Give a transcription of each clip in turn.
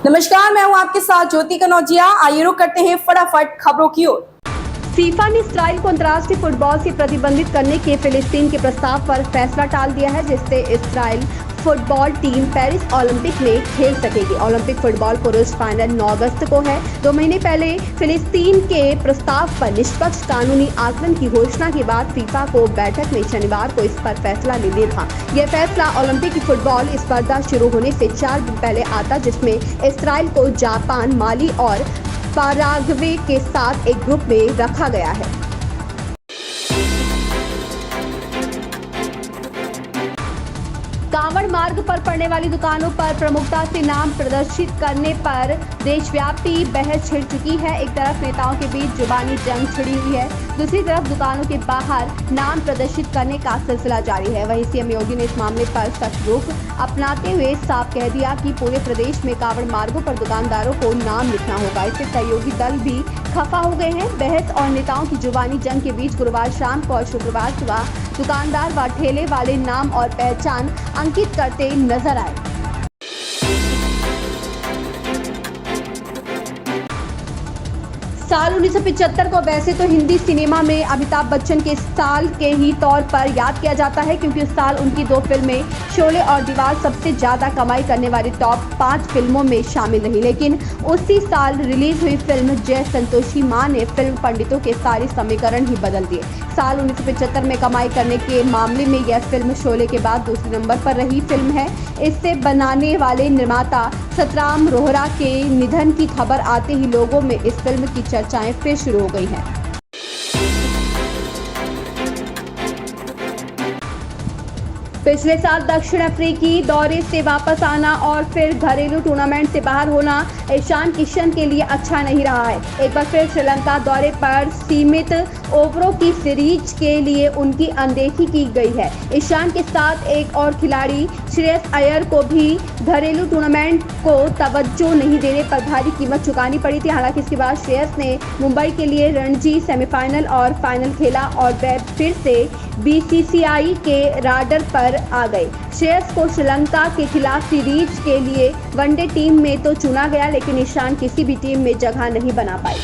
नमस्कार, मैं हूं आपके साथ ज्योति कनौजिया। आइए रुक करते हैं फटाफट खबरों की ओर। फीफा ने इसराइल को अंतर्राष्ट्रीय फुटबॉल से प्रतिबंधित करने के फिलिस्तीन के प्रस्ताव पर फैसला टाल दिया है, जिससे Israel football team Paris Olympic में खेल सकेगी। ओलंपिक फुटबॉल पुरुष फाइनल 9 अगस्त को है। 2 महीने पहले फिलिस्तीन के प्रस्ताव पर निष्पक्ष कानूनी आकलन की घोषणा के बाद फीफा को बैठक में शनिवार को इस पर फैसला लेना था। यह फैसला ओलंपिक की फुटबॉल स्पर्धा शुरू होने से 4 दिन पहले आता, जिसमें इसराइल को जापान, माली और पाराग्वे के साथ एक ग्रुप में रखा गया है। कांवड़ मार्ग पर पड़ने वाली दुकानों पर प्रमुखता से नाम प्रदर्शित करने पर देशव्यापी बहस छिड़ चुकी है। एक तरफ नेताओं के बीच जुबानी जंग छिड़ी हुई है, दूसरी तरफ दुकानों के बाहर नाम प्रदर्शित करने का सिलसिला जारी है। वहीं सीएम योगी ने इस मामले पर सख्त रुख अपनाते हुए साफ कह दिया कि पूरे प्रदेश में कांवड़ मार्गों पर दुकानदारों को नाम लिखना होगा। इससे सहयोगी दल भी खफा हो गए हैं। बहस और नेताओं की जुबानी जंग के बीच गुरुवार शाम को और शुक्रवार सुबह दुकानदार व ठेले वाले नाम और पहचान अंकित करते नजर आए। साल 1975 को वैसे तो हिंदी सिनेमा में अमिताभ बच्चन के साल के ही तौर पर याद किया जाता है, क्योंकि उस साल उनकी 2 फिल्में शोले और दीवार सबसे ज़्यादा कमाई करने वाली टॉप 5 फिल्मों में शामिल रही। लेकिन उसी साल रिलीज हुई फिल्म जय संतोषी मां ने फिल्म पंडितों के सारे समीकरण ही बदल दिए। साल 1975 में कमाई करने के मामले में यह फिल्म शोले के बाद दूसरे नंबर पर रही फिल्म है। इससे बनाने वाले निर्माता सतराम रोहरा के निधन की खबर आते ही लोगों में इस फिल्म की चर्चाएं फिर शुरू हो गई हैं। पिछले साल दक्षिण अफ्रीकी दौरे से वापस आना और फिर घरेलू टूर्नामेंट से बाहर होना ईशान किशन के लिए अच्छा नहीं रहा है। एक बार फिर श्रीलंका दौरे पर सीमित ओवरों की सीरीज के लिए उनकी अनदेखी की गई है। ईशान के साथ एक और खिलाड़ी श्रेयस अय्यर को भी घरेलू टूर्नामेंट को तवज्जो नहीं देने पर भारी कीमत चुकानी पड़ी थी। हालांकि इसके बाद श्रेयस ने मुंबई के लिए रणजी सेमीफाइनल और फाइनल खेला और वह फिर से बीसीसीआई के राडर पर आ गए। श्रेयस को श्रीलंका के खिलाफ सीरीज के लिए वनडे टीम में तो चुना गया, लेकिन ईशान किसी भी टीम में जगह नहीं बना पाई।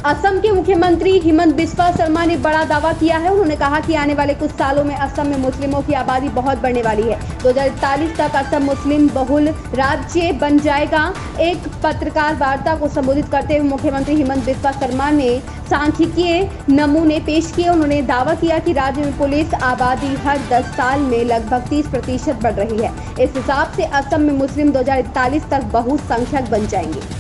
असम के मुख्यमंत्री हिमंत बिस्वा शर्मा ने बड़ा दावा किया है। उन्होंने कहा कि आने वाले कुछ सालों में असम में मुस्लिमों की आबादी बहुत बढ़ने वाली है। 2041 तक असम मुस्लिम बहुल राज्य बन जाएगा। एक पत्रकार वार्ता को संबोधित करते हुए मुख्यमंत्री हिमंत बिस्वा शर्मा ने सांख्यिकीय नमूने पेश किए। उन्होंने दावा किया कि राज्य में पुलिस आबादी हर 10 साल में लगभग 30% बढ़ रही है। इस हिसाब से असम में मुस्लिम 2041 तक बहुसंख्यक बन जाएंगे।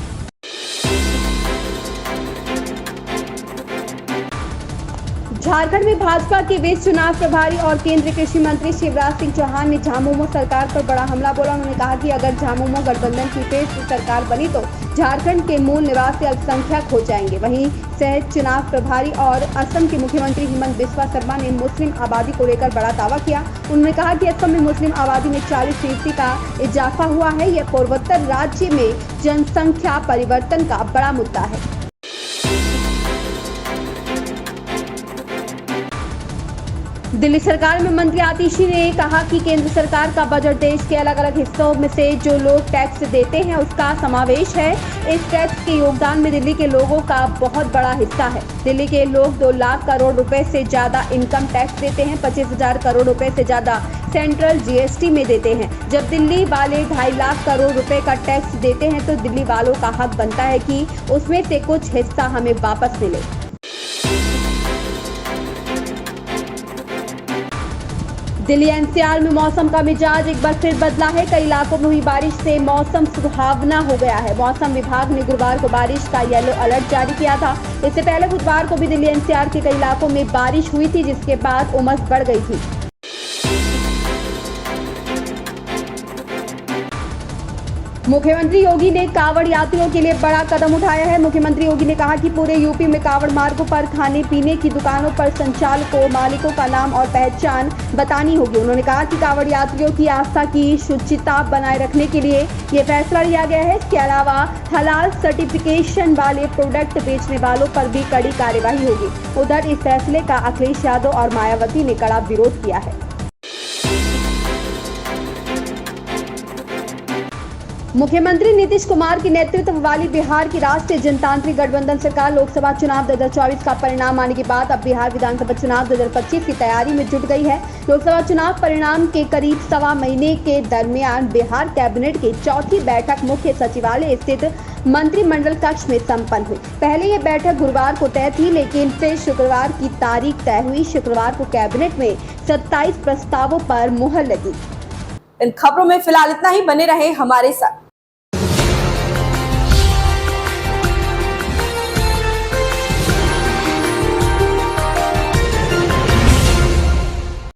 झारखंड में भाजपा के वेस्ट चुनाव प्रभारी और केंद्रीय कृषि मंत्री शिवराज सिंह चौहान ने झामुमो सरकार पर बड़ा हमला बोला। उन्होंने कहा कि अगर झामुमो गठबंधन की फिर से सरकार बनी तो झारखंड के मूल निवासी अल्पसंख्यक हो जाएंगे। वहीं सह चुनाव प्रभारी और असम के मुख्यमंत्री हिमंत बिस्वा शर्मा ने मुस्लिम आबादी को लेकर बड़ा दावा किया। उन्होंने कहा कि असम में मुस्लिम आबादी में 40% का इजाफा हुआ है। यह पूर्वोत्तर राज्य में जनसंख्या परिवर्तन का बड़ा मुद्दा है। दिल्ली सरकार में मंत्री आतिशी ने कहा कि केंद्र सरकार का बजट देश के अलग अलग हिस्सों में से जो लोग टैक्स देते हैं उसका समावेश है। इस टैक्स के योगदान में दिल्ली के लोगों का बहुत बड़ा हिस्सा है। दिल्ली के लोग 2 लाख करोड़ रुपए से ज्यादा इनकम टैक्स देते हैं। 25,000 करोड़ रुपए से ज्यादा सेंट्रल जीएसटी में देते हैं। जब दिल्ली वाले 2.5 लाख करोड़ रुपए का टैक्स देते हैं तो दिल्ली वालों का हक बनता है कि उसमें से कुछ हिस्सा हमें वापस मिले। दिल्ली एनसीआर में मौसम का मिजाज एक बार फिर बदला है। कई इलाकों में हुई बारिश से मौसम सुहावना हो गया है। मौसम विभाग ने गुरुवार को बारिश का येलो अलर्ट जारी किया था। इससे पहले बुधवार को भी दिल्ली एनसीआर के कई इलाकों में बारिश हुई थी, जिसके बाद उमस बढ़ गई थी। मुख्यमंत्री योगी ने कांवड़ यात्रियों के लिए बड़ा कदम उठाया है। मुख्यमंत्री योगी ने कहा कि पूरे यूपी में कांवड़ मार्गों पर खाने पीने की दुकानों पर संचालकों मालिकों का नाम और पहचान बतानी होगी। उन्होंने कहा कि कांवड़ यात्रियों की आस्था की शुचिता बनाए रखने के लिए ये फैसला लिया गया है। इसके अलावा हलाल सर्टिफिकेशन वाले प्रोडक्ट बेचने वालों पर भी कड़ी कार्यवाही होगी। उधर इस फैसले का अखिलेश यादव और मायावती ने कड़ा विरोध किया है। मुख्यमंत्री नीतीश कुमार के नेतृत्व वाली बिहार की राष्ट्रीय जनतांत्रिक गठबंधन सरकार लोकसभा चुनाव 2024 का परिणाम आने के बाद अब बिहार विधानसभा चुनाव 2025 की तैयारी में जुट गई है। लोकसभा चुनाव परिणाम के करीब सवा महीने के दरमियान बिहार कैबिनेट की चौथी बैठक मुख्य सचिवालय स्थित मंत्रिमंडल कक्ष में संपन्न हुई। पहले ये बैठक गुरुवार को तय थी, लेकिन फिर शुक्रवार की तारीख तय हुई। शुक्रवार को कैबिनेट में 27 प्रस्तावों पर मुहर लगी। इन खबरों में फिलहाल इतना ही। बने रहे हमारे साथ।